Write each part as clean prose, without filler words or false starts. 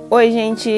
Oi gente,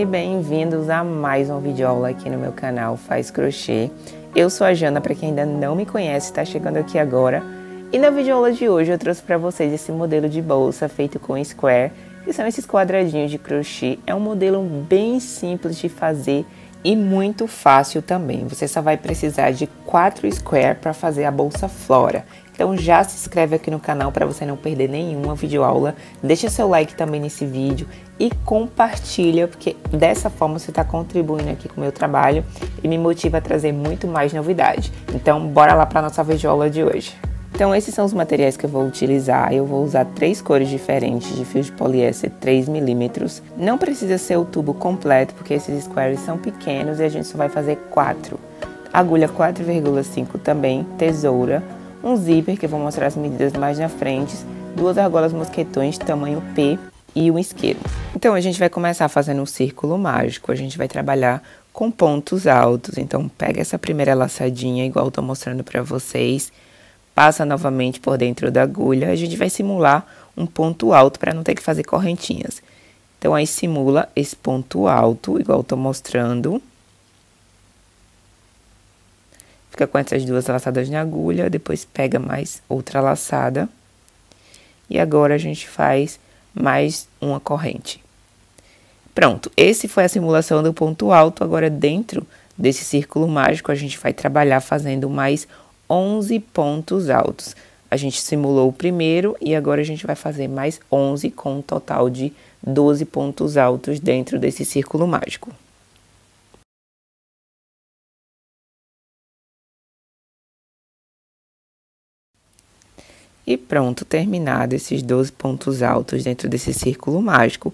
bem-vindos a mais um vídeo aula aqui no meu canal Faz Crochê. Eu sou a Jana, para quem ainda não me conhece, está chegando aqui agora. E na vídeo aula de hoje eu trouxe para vocês esse modelo de bolsa feito com square, que são esses quadradinhos de crochê. É um modelo bem simples de fazer e muito fácil também. Você só vai precisar de 4 square para fazer a bolsa Flora. Então já se inscreve aqui no canal para você não perder nenhuma videoaula. Deixa seu like também nesse vídeo e compartilha, porque dessa forma você está contribuindo aqui com o meu trabalho e me motiva a trazer muito mais novidade. Então bora lá para a nossa videoaula de hoje. Então esses são os materiais que eu vou utilizar. Eu vou usar 3 cores diferentes de fio de poliéster 3 milímetros. Não precisa ser o tubo completo, porque esses squares são pequenos e a gente só vai fazer 4. Agulha 4,5 também, tesoura, um zíper, que eu vou mostrar as medidas mais na frente, 2 argolas mosquetões tamanho P e um isqueiro. Então a gente vai começar fazendo um círculo mágico, a gente vai trabalhar com pontos altos. Então pega essa primeira laçadinha, igual eu tô mostrando para vocês, passa novamente por dentro da agulha, a gente vai simular um ponto alto para não ter que fazer correntinhas. Então aí simula esse ponto alto, igual eu tô mostrando. Fica com essas 2 laçadas na agulha, depois pega mais outra laçada. E agora a gente faz mais uma corrente. Pronto, esse foi a simulação do ponto alto. Agora dentro desse círculo mágico a gente vai trabalhar fazendo mais 11 pontos altos. A gente simulou o primeiro e agora a gente vai fazer mais 11 com um total de 12 pontos altos dentro desse círculo mágico. E pronto, terminado esses 12 pontos altos dentro desse círculo mágico.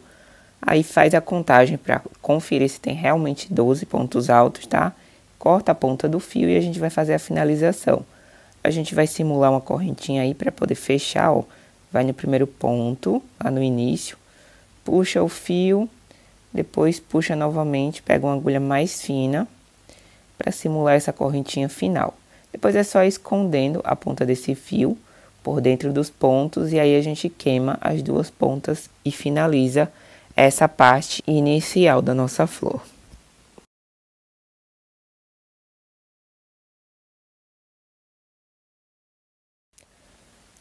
Aí faz a contagem para conferir se tem realmente 12 pontos altos, tá? Corta a ponta do fio e a gente vai fazer a finalização. A gente vai simular uma correntinha aí para poder fechar, ó. Vai no primeiro ponto, lá no início, puxa o fio, depois puxa novamente, pega uma agulha mais fina para simular essa correntinha final. Depois é só ir escondendo a ponta desse fio por dentro dos pontos e aí a gente queima as 2 pontas e finaliza essa parte inicial da nossa flor.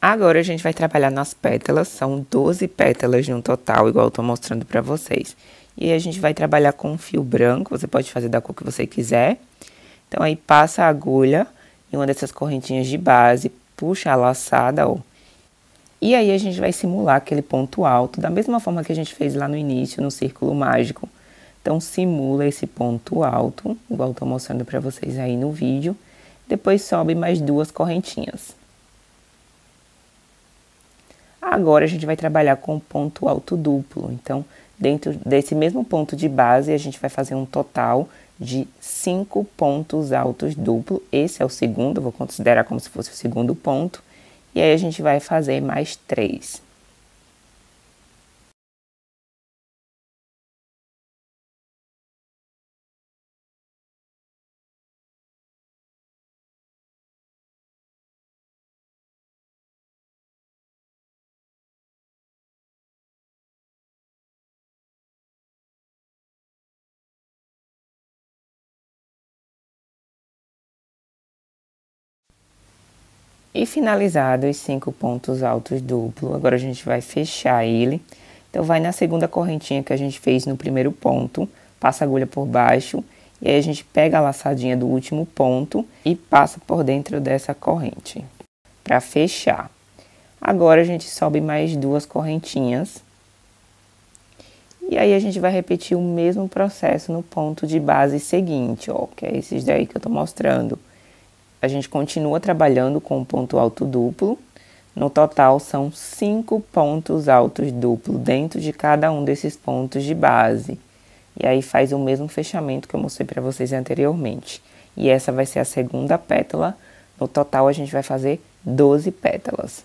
Agora a gente vai trabalhar nas pétalas, são 12 pétalas no total, igual eu tô mostrando pra vocês. E a gente vai trabalhar com um fio branco, você pode fazer da cor que você quiser. Então aí passa a agulha em uma dessas correntinhas de base, puxa a laçada, ó. E aí a gente vai simular aquele ponto alto, da mesma forma que a gente fez lá no início, no círculo mágico. Então simula esse ponto alto, igual eu tô mostrando pra vocês aí no vídeo. Depois sobe mais 2 correntinhas. Agora a gente vai trabalhar com ponto alto duplo. Então, dentro desse mesmo ponto de base, a gente vai fazer um total de 5 pontos altos duplo. Esse é o segundo, eu vou considerar como se fosse o segundo ponto. E aí a gente vai fazer mais 3. E finalizado os 5 pontos altos duplo, agora a gente vai fechar ele. Então, vai na segunda correntinha que a gente fez no primeiro ponto, passa a agulha por baixo, e aí a gente pega a laçadinha do último ponto e passa por dentro dessa corrente, para fechar. Agora, a gente sobe mais 2 correntinhas. E aí, a gente vai repetir o mesmo processo no ponto de base seguinte, ó, que é esses daí que eu tô mostrando. A gente continua trabalhando com ponto alto duplo. No total, são 5 pontos altos duplo dentro de cada um desses pontos de base. E aí, faz o mesmo fechamento que eu mostrei para vocês anteriormente. E essa vai ser a segunda pétala. No total, a gente vai fazer 12 pétalas.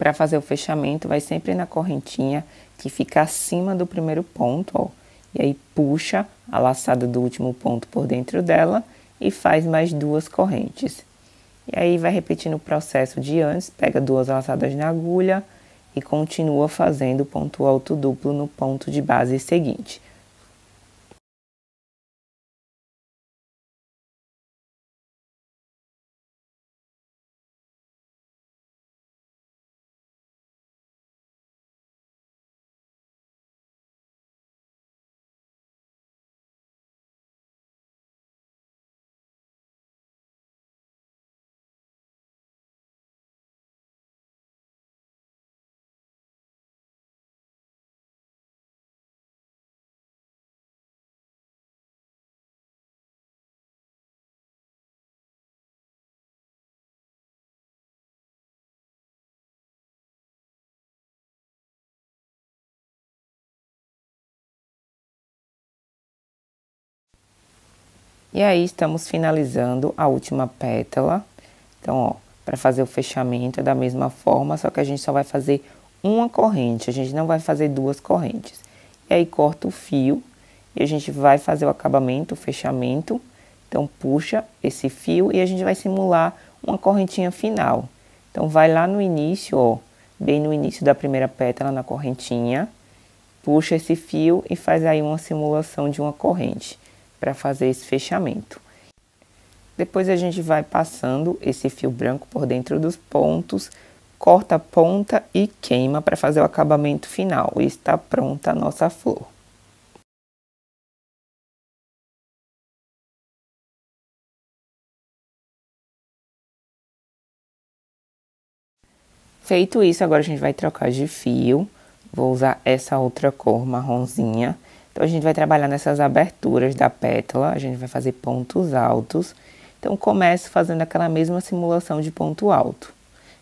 Para fazer o fechamento, vai sempre na correntinha que fica acima do primeiro ponto, ó. E aí puxa a laçada do último ponto por dentro dela e faz mais 2 correntes. E aí vai repetindo o processo de antes, pega 2 laçadas na agulha e continua fazendo ponto alto duplo no ponto de base seguinte. E aí estamos finalizando a última pétala. Então, ó, para fazer o fechamento é da mesma forma, só que a gente só vai fazer uma corrente, a gente não vai fazer 2 correntes. E aí corta o fio e a gente vai fazer o acabamento, o fechamento. Então puxa esse fio e a gente vai simular uma correntinha final. Então vai lá no início, ó, bem no início da primeira pétala na correntinha, puxa esse fio e faz aí uma simulação de uma corrente para fazer esse fechamento. Depois a gente vai passando esse fio branco por dentro dos pontos, corta a ponta e queima para fazer o acabamento final. E está pronta a nossa flor. Feito isso, agora a gente vai trocar de fio. Vou usar essa outra cor marronzinha. Então, a gente vai trabalhar nessas aberturas da pétala, a gente vai fazer pontos altos. Então, começo fazendo aquela mesma simulação de ponto alto,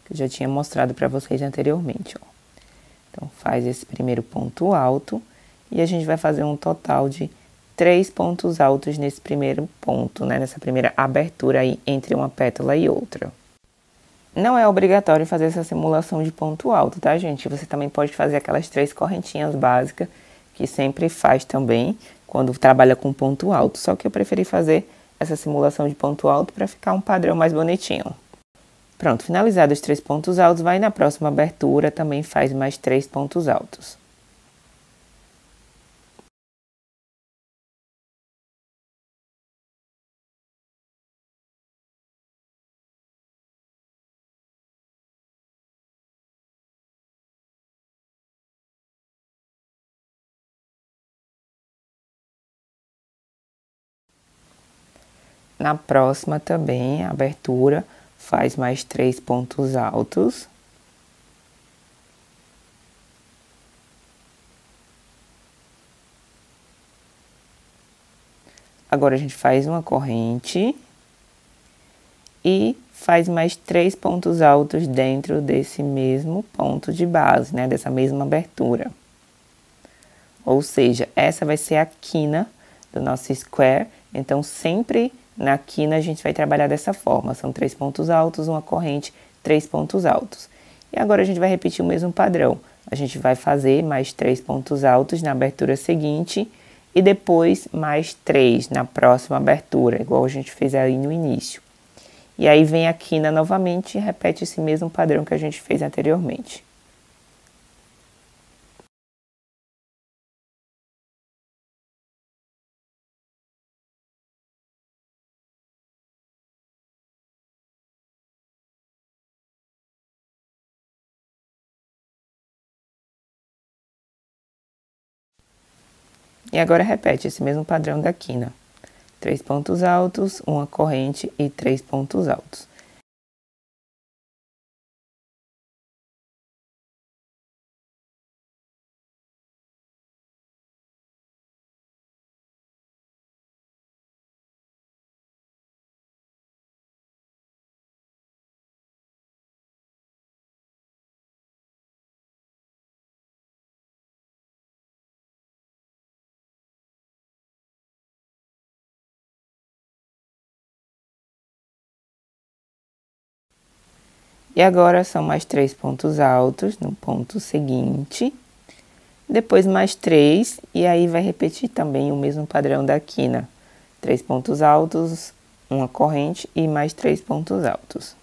que eu já tinha mostrado para vocês anteriormente, ó. Então, faz esse primeiro ponto alto e a gente vai fazer um total de 3 pontos altos nesse primeiro ponto, né? Nessa primeira abertura aí entre uma pétala e outra. Não é obrigatório fazer essa simulação de ponto alto, tá, gente? Você também pode fazer aquelas 3 correntinhas básicas, que sempre faz também, quando trabalha com ponto alto. Só que eu preferi fazer essa simulação de ponto alto para ficar um padrão mais bonitinho. Pronto, finalizados os 3 pontos altos, vai na próxima abertura, também faz mais 3 pontos altos. Na próxima também, abertura, faz mais 3 pontos altos. Agora a gente faz uma corrente e faz mais 3 pontos altos dentro desse mesmo ponto de base, né? Dessa mesma abertura. Ou seja, essa vai ser a quina do nosso square. Então, sempre na quina a gente vai trabalhar dessa forma. São 3 pontos altos, uma corrente, 3 pontos altos. E agora a gente vai repetir o mesmo padrão. A gente vai fazer mais 3 pontos altos na abertura seguinte e depois mais 3 na próxima abertura, igual a gente fez aí no início. E aí vem a quina novamente e repete esse mesmo padrão que a gente fez anteriormente. E agora repete esse mesmo padrão da quina. 3 pontos altos, uma corrente e 3 pontos altos. E agora são mais 3 pontos altos no ponto seguinte, depois mais 3, e aí vai repetir também o mesmo padrão da quina. 3 pontos altos, uma corrente e mais 3 pontos altos.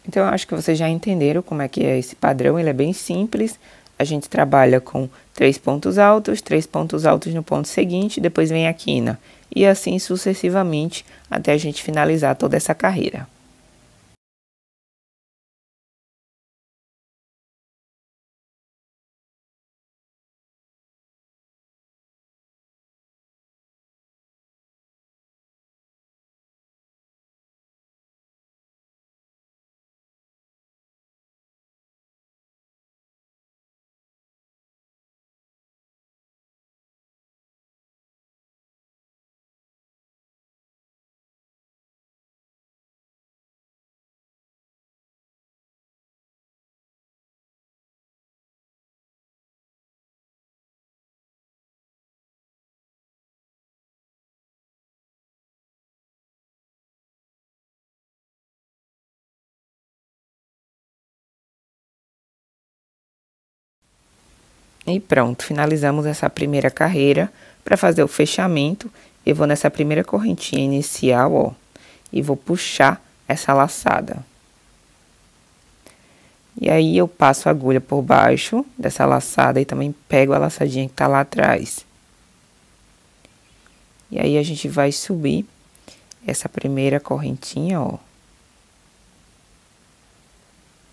Então, eu acho que vocês já entenderam como é que é esse padrão, ele é bem simples. A gente trabalha com 3 pontos altos no ponto seguinte, depois vem a quina. E assim sucessivamente, até a gente finalizar toda essa carreira. E pronto, finalizamos essa primeira carreira. Para fazer o fechamento, eu vou nessa primeira correntinha inicial, ó, e vou puxar essa laçada. E aí eu passo a agulha por baixo dessa laçada e também pego a laçadinha que tá lá atrás. E aí a gente vai subir essa primeira correntinha, ó.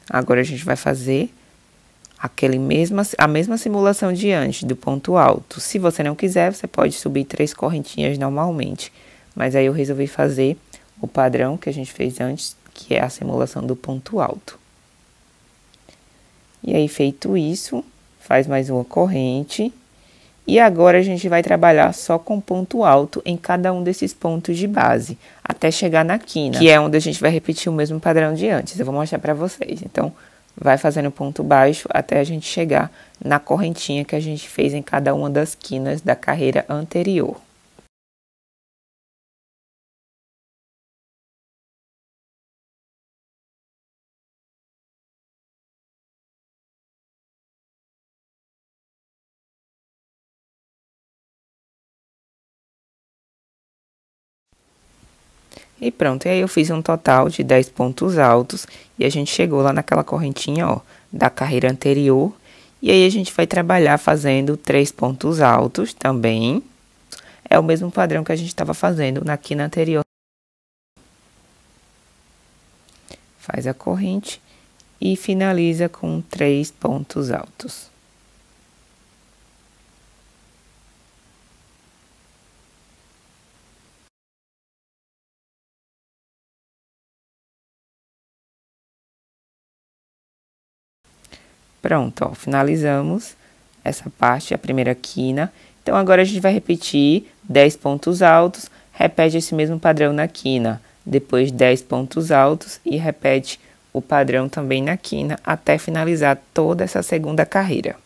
Agora a gente vai fazer a mesma simulação de antes, do ponto alto. Se você não quiser, você pode subir 3 correntinhas normalmente. Mas aí eu resolvi fazer o padrão que a gente fez antes, que é a simulação do ponto alto. E aí, feito isso, faz mais uma corrente. E agora a gente vai trabalhar só com ponto alto em cada um desses pontos de base, até chegar na quina, que é onde a gente vai repetir o mesmo padrão de antes. Eu vou mostrar pra vocês. Então, vai fazendo ponto baixo até a gente chegar na correntinha que a gente fez em cada uma das quinas da carreira anterior. E pronto, e aí eu fiz um total de 10 pontos altos e a gente chegou lá naquela correntinha, ó, da carreira anterior. E aí a gente vai trabalhar fazendo 3 pontos altos também. É o mesmo padrão que a gente estava fazendo na quina anterior. Faz a corrente e finaliza com 3 pontos altos. Pronto, ó, finalizamos essa parte, a primeira quina. Então, agora a gente vai repetir 10 pontos altos, repete esse mesmo padrão na quina. Depois 10 pontos altos e repete o padrão também na quina, até finalizar toda essa segunda carreira.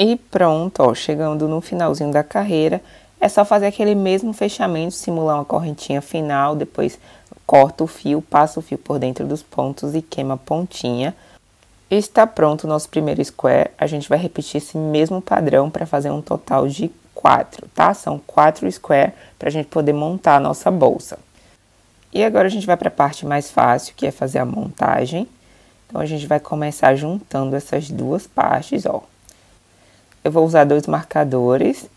E pronto, ó, chegando no finalzinho da carreira, é só fazer aquele mesmo fechamento, simular uma correntinha final, depois corta o fio, passa o fio por dentro dos pontos e queima a pontinha. Está pronto o nosso primeiro square, a gente vai repetir esse mesmo padrão para fazer um total de 4, tá? São 4 square para a gente poder montar a nossa bolsa. E agora a gente vai para a parte mais fácil, que é fazer a montagem. Então, a gente vai começar juntando essas duas partes, ó. Eu vou usar 2 marcadores.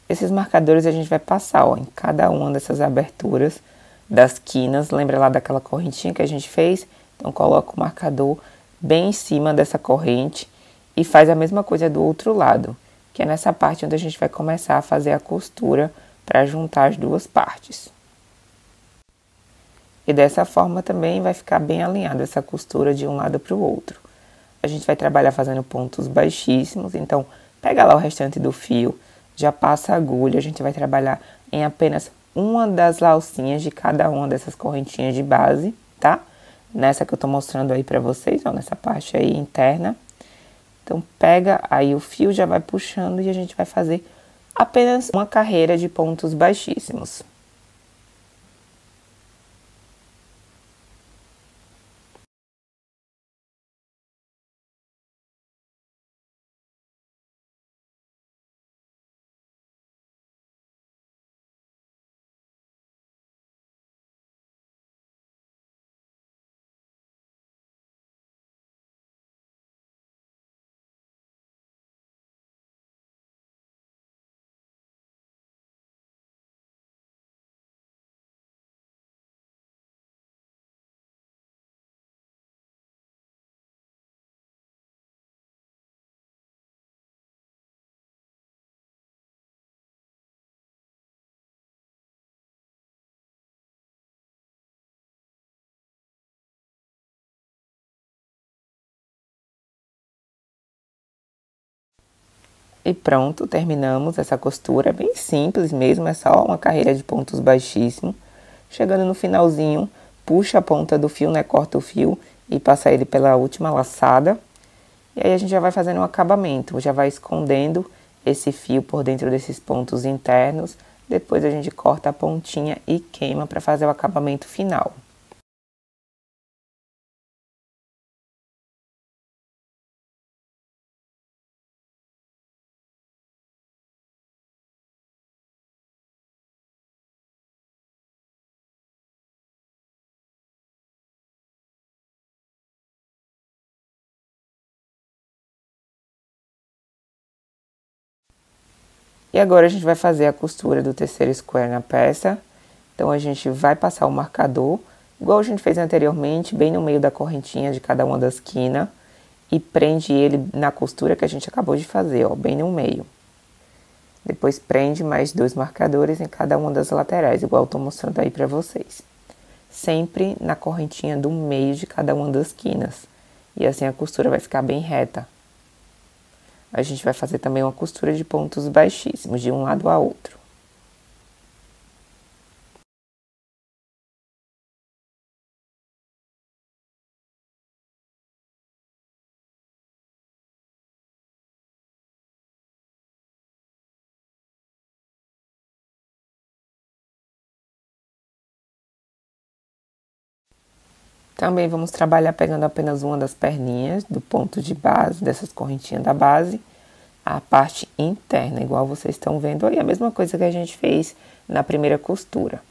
Esses marcadores a gente vai passar, ó, em cada uma dessas aberturas das quinas. Lembra lá daquela correntinha que a gente fez? Então, coloca o marcador bem em cima dessa corrente e faz a mesma coisa do outro lado, que é nessa parte onde a gente vai começar a fazer a costura para juntar as duas partes. E dessa forma também vai ficar bem alinhada essa costura de um lado para o outro. A gente vai trabalhar fazendo pontos baixíssimos, então pega lá o restante do fio, já passa a agulha, a gente vai trabalhar em apenas uma das alcinhas de cada uma dessas correntinhas de base, tá? Nessa que eu tô mostrando aí pra vocês, ó, nessa parte aí interna. Então, pega aí o fio, já vai puxando e a gente vai fazer apenas uma carreira de pontos baixíssimos. E pronto, terminamos essa costura, bem simples mesmo, é só uma carreira de pontos baixíssimos. Chegando no finalzinho, puxa a ponta do fio, né, corta o fio e passa ele pela última laçada. E aí a gente já vai fazendo um acabamento, já vai escondendo esse fio por dentro desses pontos internos. Depois a gente corta a pontinha e queima para fazer o acabamento final. E agora a gente vai fazer a costura do terceiro square na peça. Então a gente vai passar o marcador, igual a gente fez anteriormente, bem no meio da correntinha de cada uma das quinas. E prende ele na costura que a gente acabou de fazer, ó, bem no meio. Depois prende mais 2 marcadores em cada uma das laterais, igual eu tô mostrando aí pra vocês. Sempre na correntinha do meio de cada uma das quinas. E assim a costura vai ficar bem reta. A gente vai fazer também uma costura de pontos baixíssimos, de um lado a outro. Também vamos trabalhar pegando apenas uma das perninhas do ponto de base, dessas correntinhas da base, a parte interna, igual vocês estão vendo aí, a mesma coisa que a gente fez na primeira costura.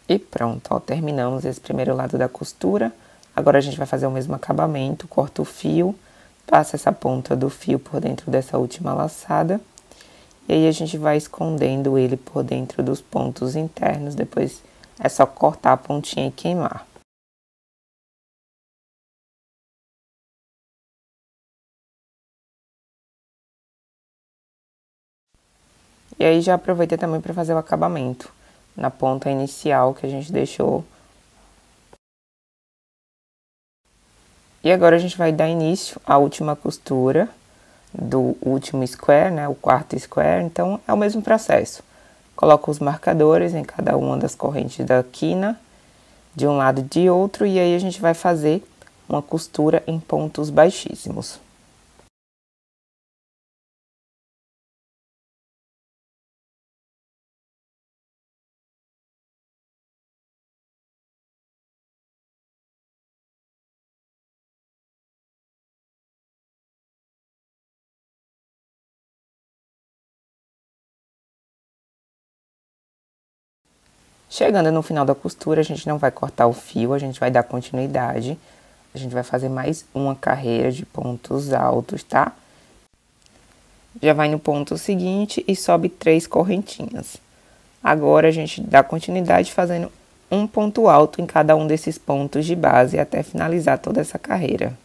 E pronto, ó, terminamos esse primeiro lado da costura. Agora a gente vai fazer o mesmo acabamento, corta o fio, passa essa ponta do fio por dentro dessa última laçada. E aí a gente vai escondendo ele por dentro dos pontos internos, depois é só cortar a pontinha e queimar. E aí já aproveitei também para fazer o acabamento na ponta inicial que a gente deixou. E agora a gente vai dar início à última costura do último square, né, o quarto square, então é o mesmo processo. Coloco os marcadores em cada uma das correntes da quina, de um lado e de outro, e aí a gente vai fazer uma costura em pontos baixíssimos. Chegando no final da costura, a gente não vai cortar o fio, a gente vai dar continuidade. A gente vai fazer mais uma carreira de pontos altos, tá? Já vai no ponto seguinte e sobe 3 correntinhas. Agora a gente dá continuidade fazendo um ponto alto em cada um desses pontos de base até finalizar toda essa carreira.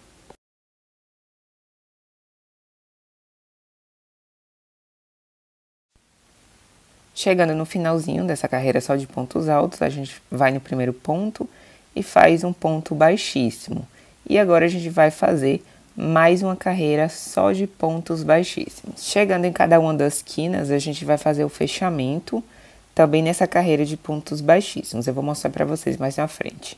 Chegando no finalzinho dessa carreira só de pontos altos, a gente vai no primeiro ponto e faz um ponto baixíssimo. E agora a gente vai fazer mais uma carreira só de pontos baixíssimos. Chegando em cada uma das quinas, a gente vai fazer o fechamento também nessa carreira de pontos baixíssimos. Eu vou mostrar para vocês mais na frente.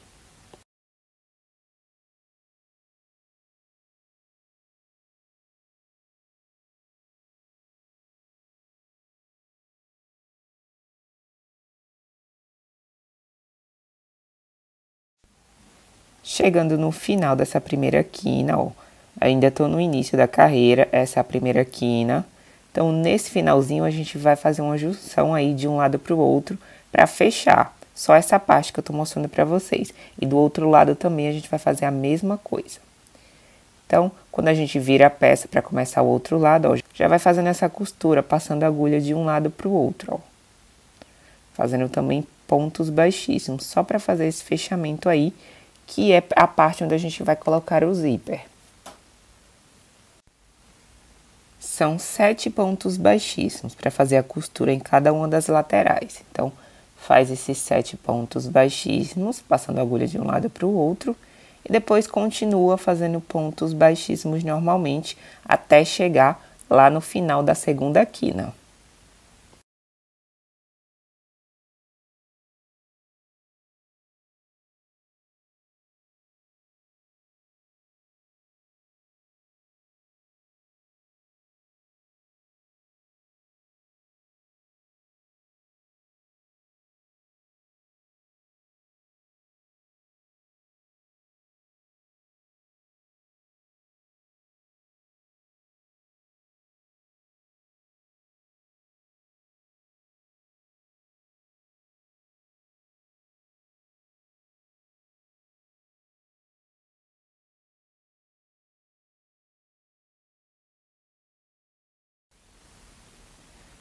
Chegando no final dessa primeira quina, ó, ainda tô no início da carreira, essa é a primeira quina. Então, nesse finalzinho, a gente vai fazer uma junção aí de um lado pro outro para fechar. Só essa parte que eu tô mostrando para vocês. E do outro lado também a gente vai fazer a mesma coisa. Então, quando a gente vira a peça para começar o outro lado, ó, já vai fazendo essa costura, passando a agulha de um lado pro outro, ó. Fazendo também pontos baixíssimos, só para fazer esse fechamento aí, que é a parte onde a gente vai colocar o zíper. São 7 pontos baixíssimos para fazer a costura em cada uma das laterais. Então, faz esses 7 pontos baixíssimos, passando a agulha de um lado para o outro, e depois continua fazendo pontos baixíssimos normalmente, até chegar lá no final da segunda quina.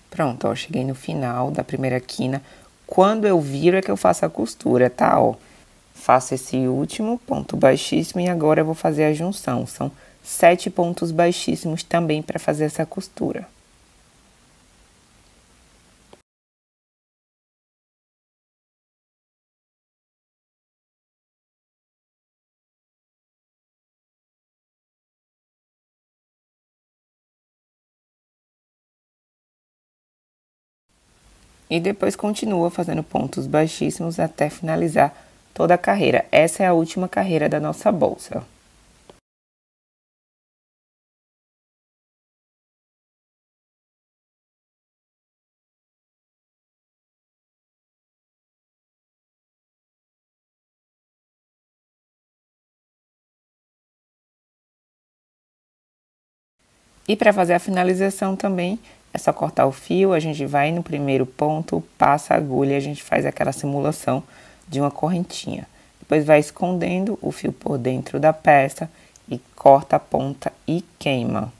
Pronto, ó, cheguei no final da primeira quina. Quando eu viro é que eu faço a costura, tá, ó. Faço esse último ponto baixíssimo e agora eu vou fazer a junção. São 7 pontos baixíssimos também para fazer essa costura. E depois continua fazendo pontos baixíssimos até finalizar toda a carreira. Essa é a última carreira da nossa bolsa. E para fazer a finalização também, é só cortar o fio, a gente vai no primeiro ponto, passa a agulha e a gente faz aquela simulação de uma correntinha. Depois vai escondendo o fio por dentro da peça e corta a ponta e queima.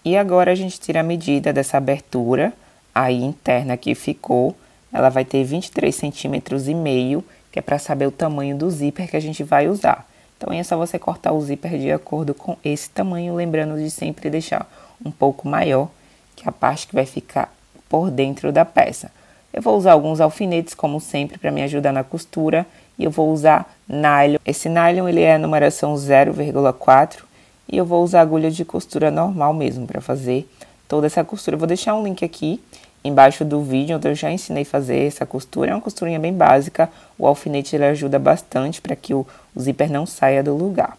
E agora a gente tira a medida dessa abertura aí interna que ficou. Ela vai ter 23,5 cm, que é para saber o tamanho do zíper que a gente vai usar. Então é só você cortar o zíper de acordo com esse tamanho, lembrando de sempre deixar um pouco maior, que é a parte que vai ficar por dentro da peça. Eu vou usar alguns alfinetes, como sempre, para me ajudar na costura, e eu vou usar nylon. Esse nylon ele é a numeração 0,4 e eu vou usar agulha de costura normal mesmo para fazer toda essa costura. Eu vou deixar um link aqui embaixo do vídeo, onde eu já ensinei a fazer essa costura. É uma costurinha bem básica, o alfinete ele ajuda bastante para que o zíper não saia do lugar.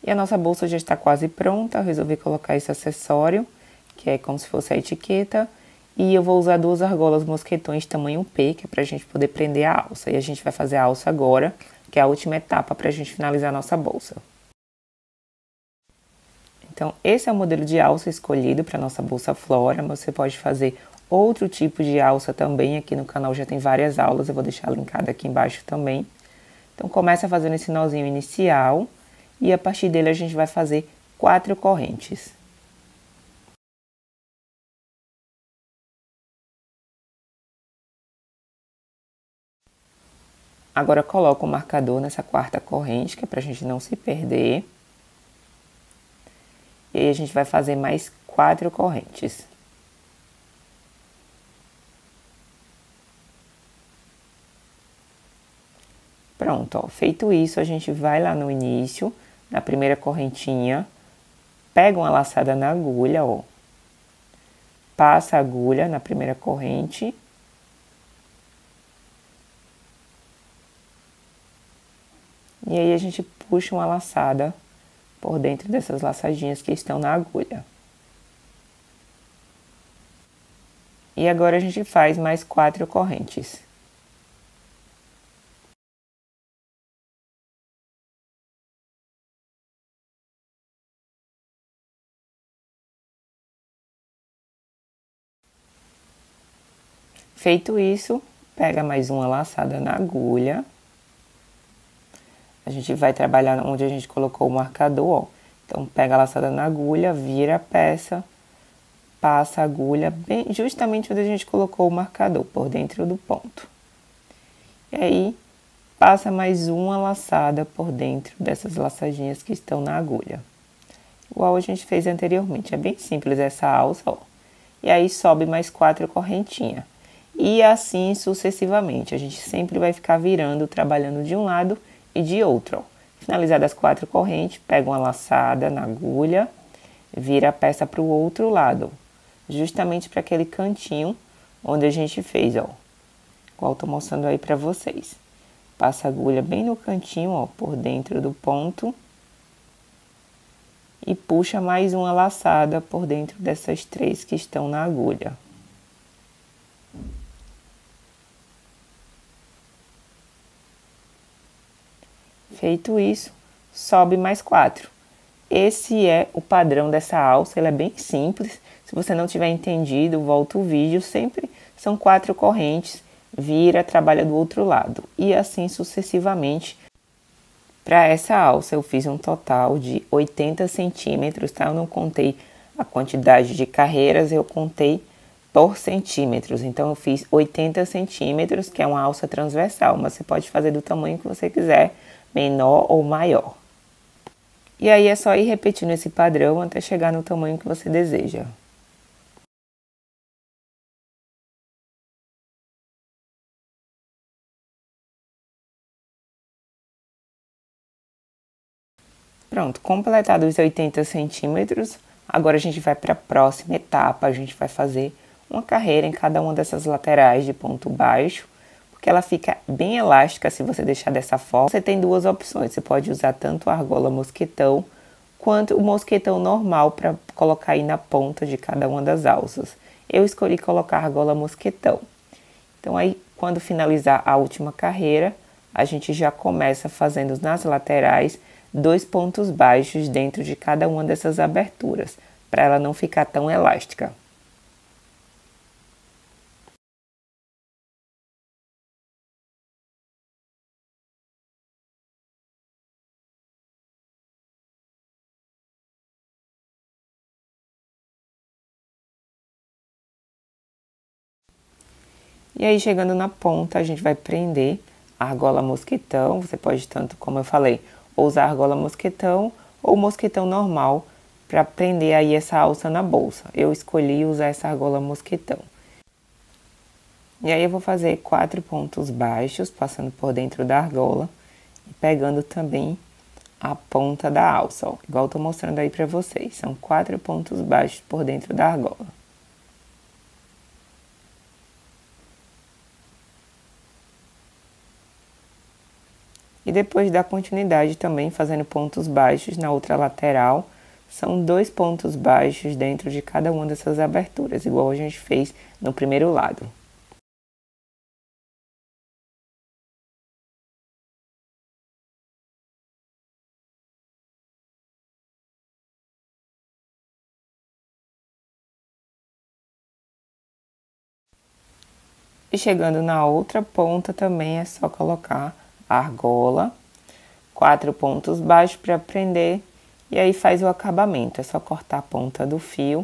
E a nossa bolsa já está quase pronta, eu resolvi colocar esse acessório, que é como se fosse a etiqueta. E eu vou usar 2 argolas mosquetões tamanho P, que é pra gente poder prender a alça. E a gente vai fazer a alça agora, que é a última etapa pra gente finalizar a nossa bolsa. Então, esse é o modelo de alça escolhido para nossa bolsa Flora, mas você pode fazer outro tipo de alça também. Aqui no canal já tem várias aulas, eu vou deixar linkado aqui embaixo também. Então, começa fazendo esse nozinho inicial e a partir dele a gente vai fazer 4 correntes. Agora, coloca o marcador nessa 4ª corrente, que é pra gente não se perder. E aí, a gente vai fazer mais 4 correntes. Pronto, ó. Feito isso, a gente vai lá no início, na primeira correntinha, pega uma laçada na agulha, ó. Passa a agulha na primeira corrente. E aí, a gente puxa uma laçada por dentro dessas laçadinhas que estão na agulha. E agora, a gente faz mais 4 correntes. Feito isso, pega mais uma laçada na agulha. A gente vai trabalhar onde a gente colocou o marcador, ó. Então, pega a laçada na agulha, vira a peça, passa a agulha bem justamente onde a gente colocou o marcador, por dentro do ponto. E aí, passa mais uma laçada por dentro dessas laçadinhas que estão na agulha. Igual a gente fez anteriormente. É bem simples essa alça, ó. E aí, sobe mais 4 correntinhas. E assim sucessivamente. A gente sempre vai ficar virando, trabalhando de um lado e de outro, ó. Finalizadas as 4 correntes, pega uma laçada na agulha, vira a peça para o outro lado, justamente para aquele cantinho onde a gente fez, ó. Igual eu tô mostrando aí para vocês. Passa a agulha bem no cantinho, ó, por dentro do ponto. E puxa mais uma laçada por dentro dessas 3 que estão na agulha. Feito isso, sobe mais 4. Esse é o padrão dessa alça, ela é bem simples. Se você não tiver entendido, volta o vídeo. Sempre são 4 correntes, vira, trabalha do outro lado. E assim sucessivamente. Para essa alça eu fiz um total de 80 centímetros, tá? Eu não contei A quantidade de carreiras eu contei por centímetros, então eu fiz 80 centímetros, que é uma alça transversal, mas você pode fazer do tamanho que você quiser, menor ou maior. E aí é só ir repetindo esse padrão até chegar no tamanho que você deseja. Pronto, completado os 80 centímetros, agora a gente vai para a próxima etapa. A gente vai fazer uma carreira em cada uma dessas laterais de ponto baixo, porque ela fica bem elástica se você deixar dessa forma. Você tem duas opções, você pode usar tanto a argola mosquetão, quanto o mosquetão normal para colocar aí na ponta de cada uma das alças. Eu escolhi colocar a argola mosquetão. Então aí, quando finalizar a última carreira, a gente já começa fazendo nas laterais 2 pontos baixos dentro de cada uma dessas aberturas, para ela não ficar tão elástica. E aí, chegando na ponta, a gente vai prender a argola mosquetão. Você pode tanto, como eu falei, usar argola mosquetão ou mosquetão normal para prender aí essa alça na bolsa. Eu escolhi usar essa argola mosquetão. E aí eu vou fazer 4 pontos baixos, passando por dentro da argola e pegando também a ponta da alça, ó, igual eu tô mostrando aí para vocês. São 4 pontos baixos por dentro da argola. E depois dar continuidade também fazendo pontos baixos na outra lateral. São 2 pontos baixos dentro de cada uma dessas aberturas, igual a gente fez no primeiro lado. E chegando na outra ponta também é só colocar a argola, 4 pontos baixos para prender, e aí faz o acabamento. É só cortar a ponta do fio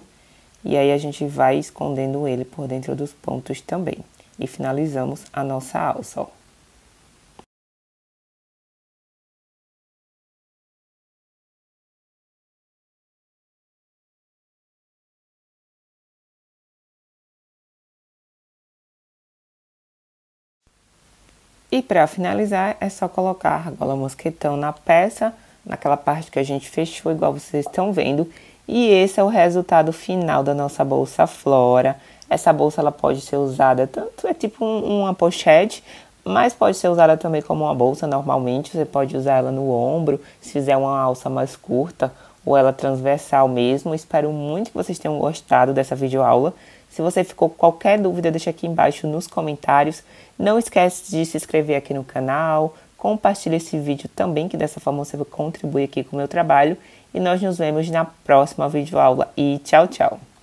e aí a gente vai escondendo ele por dentro dos pontos também. E finalizamos a nossa alça, ó. E para finalizar, é só colocar a argola mosquetão na peça, naquela parte que a gente fechou, igual vocês estão vendo. E esse é o resultado final da nossa bolsa Flora. Essa bolsa ela pode ser usada, tanto é tipo uma pochete, mas pode ser usada também como uma bolsa normalmente. Você pode usar ela no ombro, se fizer uma alça mais curta, ou ela transversal mesmo. Espero muito que vocês tenham gostado dessa videoaula. Se você ficou com qualquer dúvida, deixa aqui embaixo nos comentários. Não esquece de se inscrever aqui no canal, compartilha esse vídeo também, que dessa forma você vai contribuir aqui com o meu trabalho. E nós nos vemos na próxima videoaula. E tchau, tchau!